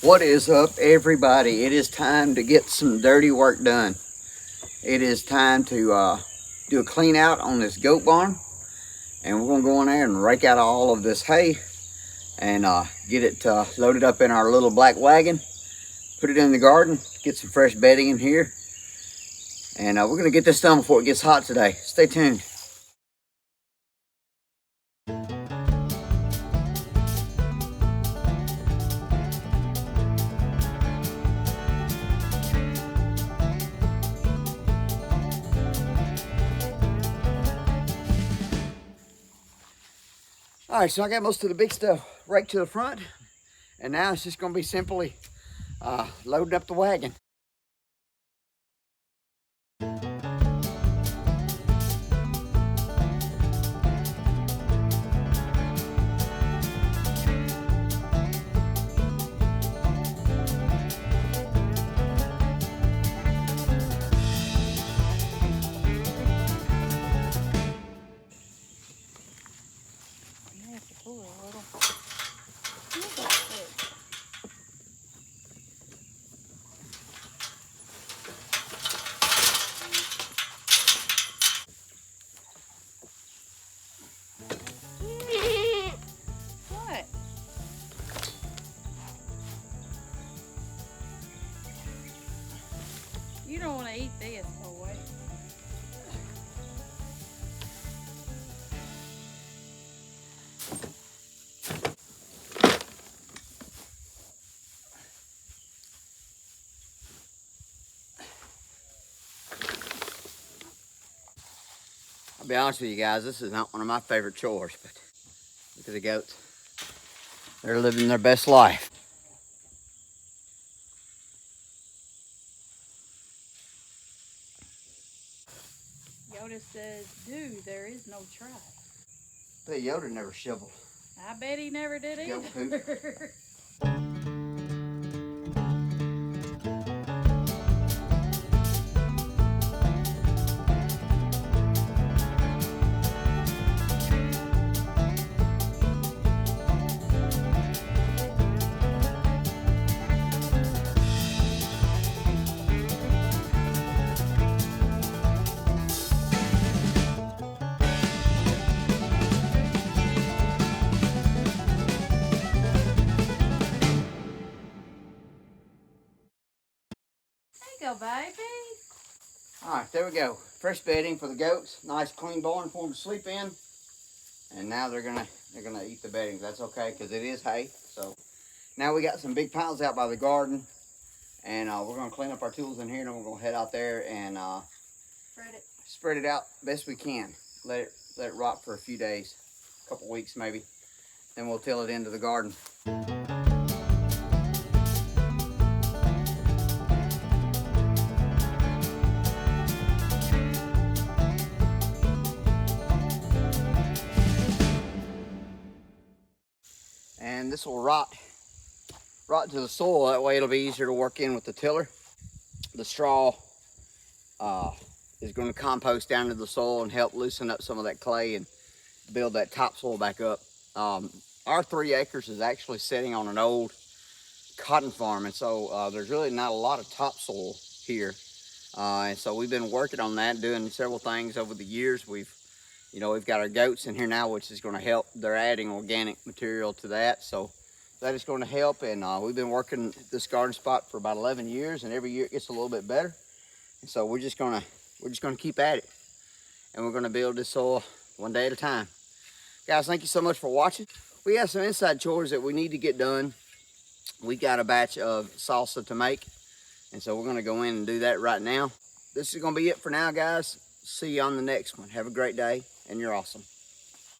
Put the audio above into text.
What is up, everybody? It is time to get some dirty work done. It is time to do a clean out on this goat barn, and we're gonna go in there and rake out all of this hay and get it loaded up in our little black wagon, put it in the garden, get some fresh bedding in here, and we're gonna get this done before it gets hot today. Stay tuned. All right, so I got most of the big stuff raked to the front, and now it's just gonna be simply loading up the wagon. You don't want to eat this, boy. I'll be honest with you guys, this is not one of my favorite chores, but look at the goats. They're living their best life. Yoda says, dude, there is no try. But Yoda never shoveled. I bet he never did Goat poop. either. Go, baby. All right, there we go. Fresh bedding for the goats. Nice clean barn for them to sleep in. And now they're gonna eat the bedding. That's okay, because it is hay. So now we got some big piles out by the garden, and we're gonna clean up our tools in here, and then we're gonna head out there and spread it out best we can. Let it rot for a few days, a couple weeks maybe. Then we'll till it into the garden. And this will rot to the soil. That way it'll be easier to work in with the tiller. The straw is going to compost down to the soil and help loosen up some of that clay and build that topsoil back up. Our 3 acres is actually sitting on an old cotton farm, and so there's really not a lot of topsoil here. And so we've been working on that, doing several things over the years. We've got our goats in here now, which is going to help. They're adding organic material to that, so that is going to help. And we've been working this garden spot for about 11 years, and every year it gets a little bit better. And so we're just gonna keep at it, and we're gonna build this soil one day at a time. Guys, thank you so much for watching. We have some inside chores that we need to get done. We got a batch of salsa to make, and so we're gonna go in and do that right now. This is gonna be it for now, guys. See you on the next one. Have a great day, and you're awesome.